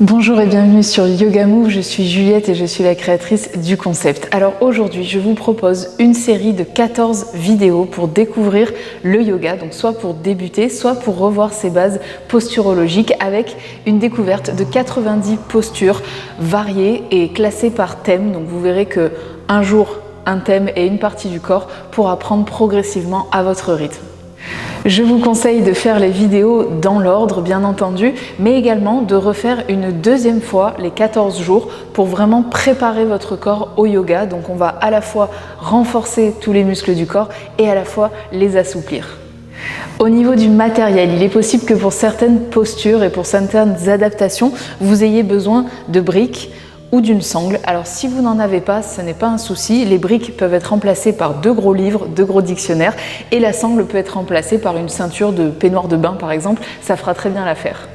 Bonjour et bienvenue sur Yoga Move, je suis Juliette et je suis la créatrice du concept. Alors aujourd'hui, je vous propose une série de 14 vidéos pour découvrir le yoga, donc soit pour débuter, soit pour revoir ses bases posturologiques avec une découverte de 90 postures variées et classées par thème. Donc vous verrez que un jour, un thème et une partie du corps pour apprendre progressivement à votre rythme. Je vous conseille de faire les vidéos dans l'ordre, bien entendu, mais également de refaire une deuxième fois les 14 jours pour vraiment préparer votre corps au yoga. Donc on va à la fois renforcer tous les muscles du corps et à la fois les assouplir. Au niveau du matériel, il est possible que pour certaines postures et pour certaines adaptations, vous ayez besoin de briques ou d'une sangle. Alors si vous n'en avez pas, ce n'est pas un souci. Les briques peuvent être remplacées par 2 gros livres, 2 gros dictionnaires et la sangle peut être remplacée par une ceinture de peignoir de bain par exemple. Ça fera très bien l'affaire.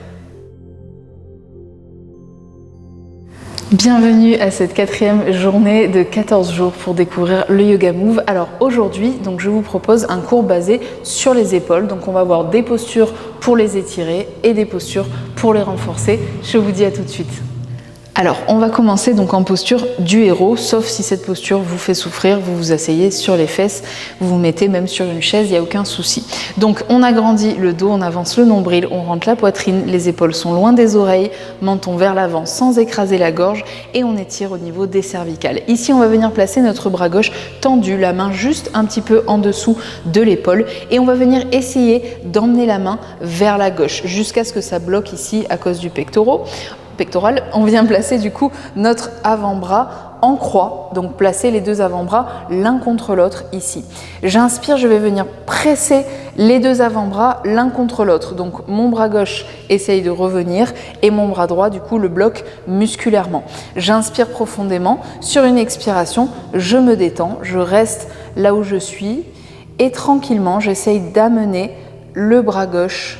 Bienvenue à cette 4e journée de 14 jours pour découvrir le Yoga Move. Alors aujourd'hui, donc je vous propose un cours basé sur les épaules. Donc on va voir des postures pour les étirer et des postures pour les renforcer. Je vous dis à tout de suite. Alors, on va commencer donc en posture du héros, sauf si cette posture vous fait souffrir, vous vous asseyez sur les fesses, vous vous mettez même sur une chaise, il n'y a aucun souci. Donc, on agrandit le dos, on avance le nombril, on rentre la poitrine, les épaules sont loin des oreilles, menton vers l'avant sans écraser la gorge et on étire au niveau des cervicales. Ici, on va venir placer notre bras gauche tendu, la main juste un petit peu en dessous de l'épaule et on va venir essayer d'emmener la main vers la gauche jusqu'à ce que ça bloque ici à cause du pectoral. On vient placer du coup notre avant-bras en croix, donc placer les 2 avant-bras l'un contre l'autre ici. J'inspire, je vais venir presser les 2 avant-bras l'un contre l'autre. Donc mon bras gauche essaye de revenir et mon bras droit du coup le bloque musculairement. J'inspire profondément, sur une expiration, je me détends, je reste là où je suis et tranquillement j'essaye d'amener le bras gauche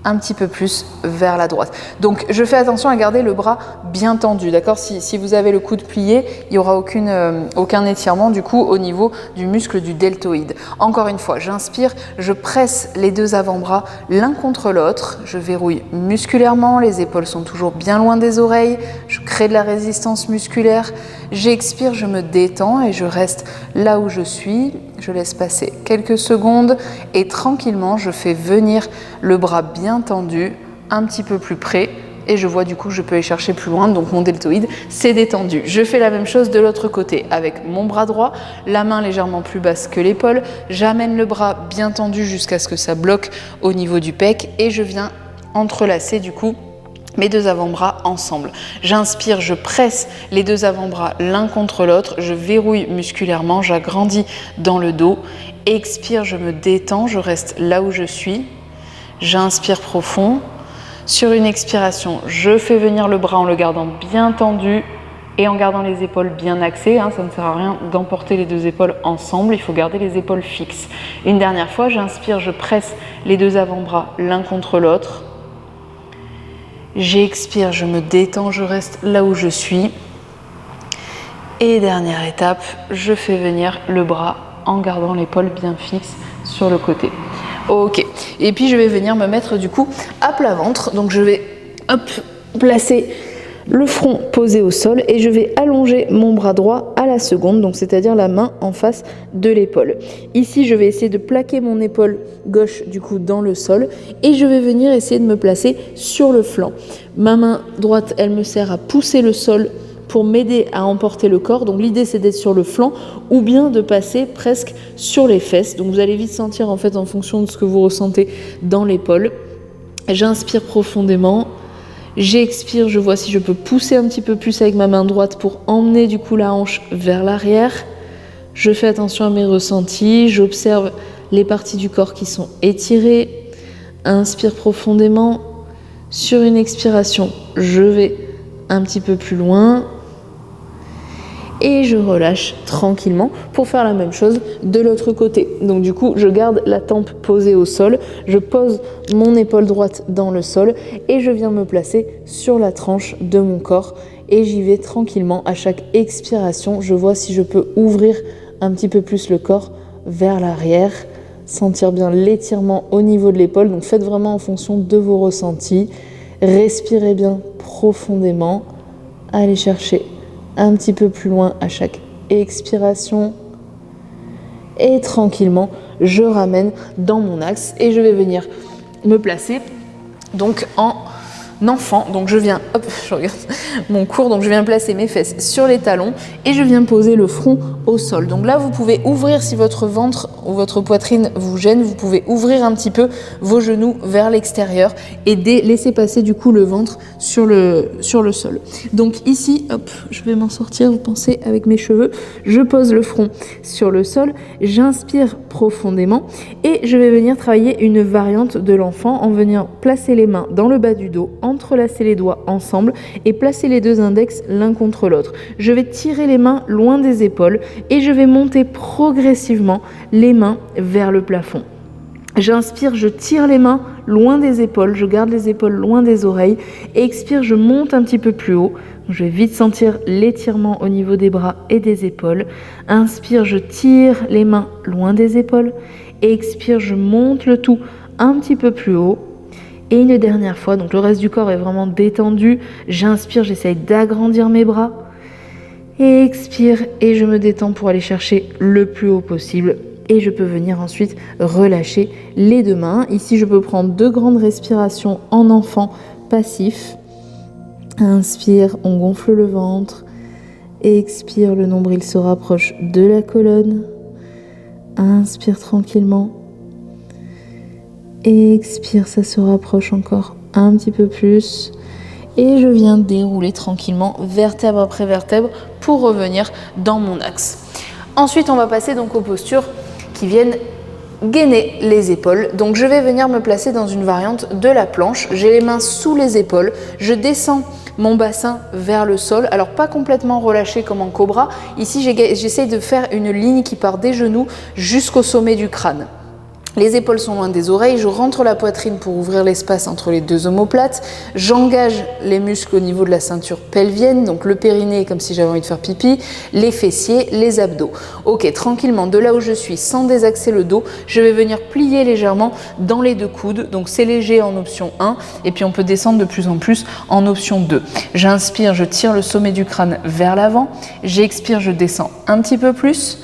un petit peu plus vers la droite. Donc je fais attention à garder le bras bien tendu, d'accord ? Si vous avez le coude plié, il n'y aura aucun étirement du coup au niveau du muscle du deltoïde. Encore une fois, j'inspire, je presse les 2 avant-bras l'un contre l'autre, je verrouille musculairement, les épaules sont toujours bien loin des oreilles, je crée de la résistance musculaire, j'expire, je me détends et je reste là où je suis, je laisse passer quelques secondes et tranquillement je fais venir le bras bien tendu, un petit peu plus près et je vois du coup je peux aller chercher plus loin, donc mon deltoïde s'est détendu. Je fais la même chose de l'autre côté avec mon bras droit, la main légèrement plus basse que l'épaule, j'amène le bras bien tendu jusqu'à ce que ça bloque au niveau du pec et je viens entrelacer du coup mes 2 avant-bras ensemble. J'inspire, je presse les 2 avant-bras l'un contre l'autre, je verrouille musculairement, j'agrandis dans le dos. Expire, je me détends, je reste là où je suis. J'inspire profond. Sur une expiration, je fais venir le bras en le gardant bien tendu et en gardant les épaules bien axées. Ça ne sert à rien d'emporter les 2 épaules ensemble, il faut garder les épaules fixes. Une dernière fois, j'inspire, je presse les 2 avant-bras l'un contre l'autre. J'expire, je me détends, je reste là où je suis. Et dernière étape, je fais venir le bras en gardant l'épaule bien fixe sur le côté. Ok, et puis je vais venir me mettre du coup à plat ventre. Donc je vais placer le front posé au sol et je vais allonger mon bras droit à la seconde, donc c'est-à-dire la main en face de l'épaule. Ici, je vais essayer de plaquer mon épaule gauche du coup dans le sol et je vais venir essayer de me placer sur le flanc. Ma main droite, elle me sert à pousser le sol pour m'aider à emporter le corps. Donc l'idée c'est d'être sur le flanc ou bien de passer presque sur les fesses. Donc vous allez vite sentir en fait en fonction de ce que vous ressentez dans l'épaule. J'inspire profondément. J'expire, je vois si je peux pousser un petit peu plus avec ma main droite pour emmener du coup la hanche vers l'arrière. Je fais attention à mes ressentis, j'observe les parties du corps qui sont étirées. Inspire profondément. Sur une expiration, je vais un petit peu plus loin. Et je relâche tranquillement pour faire la même chose de l'autre côté. Donc du coup, je garde la tempe posée au sol, je pose mon épaule droite dans le sol et je viens me placer sur la tranche de mon corps et j'y vais tranquillement. À chaque expiration, je vois si je peux ouvrir un petit peu plus le corps vers l'arrière, sentir bien l'étirement au niveau de l'épaule. Donc faites vraiment en fonction de vos ressentis. Respirez bien profondément. Allez chercher un petit peu plus loin à chaque expiration. Et tranquillement, je ramène dans mon axe et je vais venir me placer donc en enfant. Donc je viens, hop, je regarde mon cours, donc je viens placer mes fesses sur les talons et je viens poser le front au sol. Donc là, vous pouvez ouvrir, si votre ventre ou votre poitrine vous gêne, vous pouvez ouvrir un petit peu vos genoux vers l'extérieur et laisser passer du coup le ventre sur le sol. Donc ici, hop, je vais m'en sortir, vous pensez, avec mes cheveux. Je pose le front sur le sol, j'inspire profondément et je vais venir travailler une variante de l'enfant en venant placer les mains dans le bas du dos, entrelacer les doigts ensemble et placer les deux index l'un contre l'autre. Je vais tirer les mains loin des épaules et je vais monter progressivement les mains vers le plafond. J'inspire, je tire les mains loin des épaules, je garde les épaules loin des oreilles. Expire, je monte un petit peu plus haut. Je vais vite sentir l'étirement au niveau des bras et des épaules. Inspire, je tire les mains loin des épaules. Expire, je monte le tout un petit peu plus haut. Et une dernière fois, donc le reste du corps est vraiment détendu. J'inspire, j'essaye d'agrandir mes bras. Et expire, et je me détends pour aller chercher le plus haut possible. Et je peux venir ensuite relâcher les deux mains. Ici, je peux prendre 2 grandes respirations en enfant passif. Inspire, on gonfle le ventre. Expire, le nombril se rapproche de la colonne. Inspire tranquillement. Expire, ça se rapproche encore un petit peu plus. Et je viens dérouler tranquillement vertèbre après vertèbre pour revenir dans mon axe. Ensuite, on va passer donc aux postures qui viennent gainer les épaules. Donc je vais venir me placer dans une variante de la planche. J'ai les mains sous les épaules. Je descends mon bassin vers le sol. Alors pas complètement relâché comme en cobra. Ici, j'essaye de faire une ligne qui part des genoux jusqu'au sommet du crâne. Les épaules sont loin des oreilles, je rentre la poitrine pour ouvrir l'espace entre les deux omoplates, j'engage les muscles au niveau de la ceinture pelvienne, donc le périnée comme si j'avais envie de faire pipi, les fessiers, les abdos. Ok, tranquillement, de là où je suis, sans désaxer le dos, je vais venir plier légèrement dans les 2 coudes, donc c'est léger en option 1, et puis on peut descendre de plus en plus en option 2. J'inspire, je tire le sommet du crâne vers l'avant, j'expire, je descends un petit peu plus.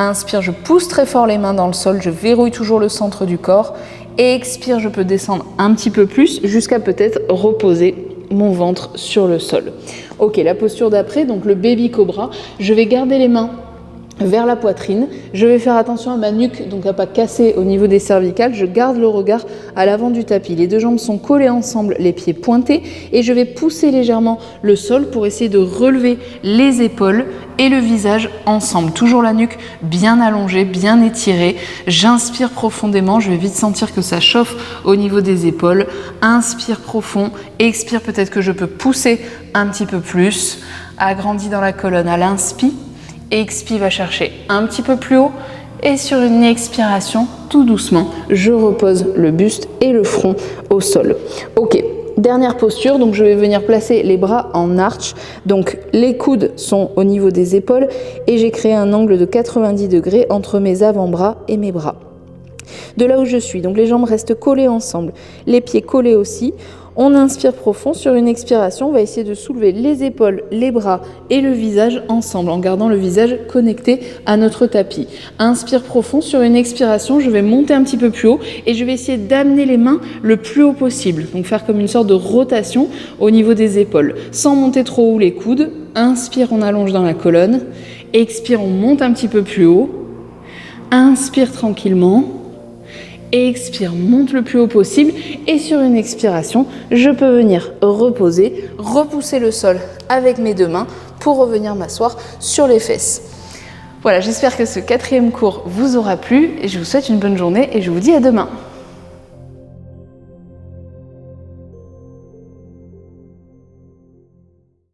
Inspire, je pousse très fort les mains dans le sol, je verrouille toujours le centre du corps. Et expire, je peux descendre un petit peu plus jusqu'à peut-être reposer mon ventre sur le sol. Ok, la posture d'après, donc le baby cobra, je vais garder les mains vers la poitrine. Je vais faire attention à ma nuque, donc à pas casser au niveau des cervicales. Je garde le regard à l'avant du tapis. Les 2 jambes sont collées ensemble, les pieds pointés. Et je vais pousser légèrement le sol pour essayer de relever les épaules et le visage ensemble. Toujours la nuque bien allongée, bien étirée. J'inspire profondément. Je vais vite sentir que ça chauffe au niveau des épaules. Inspire profond. Expire, peut-être que je peux pousser un petit peu plus. Agrandis dans la colonne à l'inspire. Expire, va chercher un petit peu plus haut et sur une expiration, tout doucement, je repose le buste et le front au sol. Ok, dernière posture, donc je vais venir placer les bras en arch. Donc les coudes sont au niveau des épaules et j'ai créé un angle de 90 degrés entre mes avant-bras et mes bras. De là où je suis, donc les jambes restent collées ensemble, les pieds collés aussi. On inspire profond, sur une expiration, on va essayer de soulever les épaules, les bras et le visage ensemble, en gardant le visage connecté à notre tapis. Inspire profond, sur une expiration, je vais monter un petit peu plus haut et je vais essayer d'amener les mains le plus haut possible. Donc faire comme une sorte de rotation au niveau des épaules, sans monter trop haut les coudes. Inspire, on allonge dans la colonne. Expire, on monte un petit peu plus haut. Inspire tranquillement. Expire, monte le plus haut possible et sur une expiration, je peux venir reposer, repousser le sol avec mes 2 mains pour revenir m'asseoir sur les fesses. Voilà, j'espère que ce 4e cours vous aura plu et je vous souhaite une bonne journée et je vous dis à demain.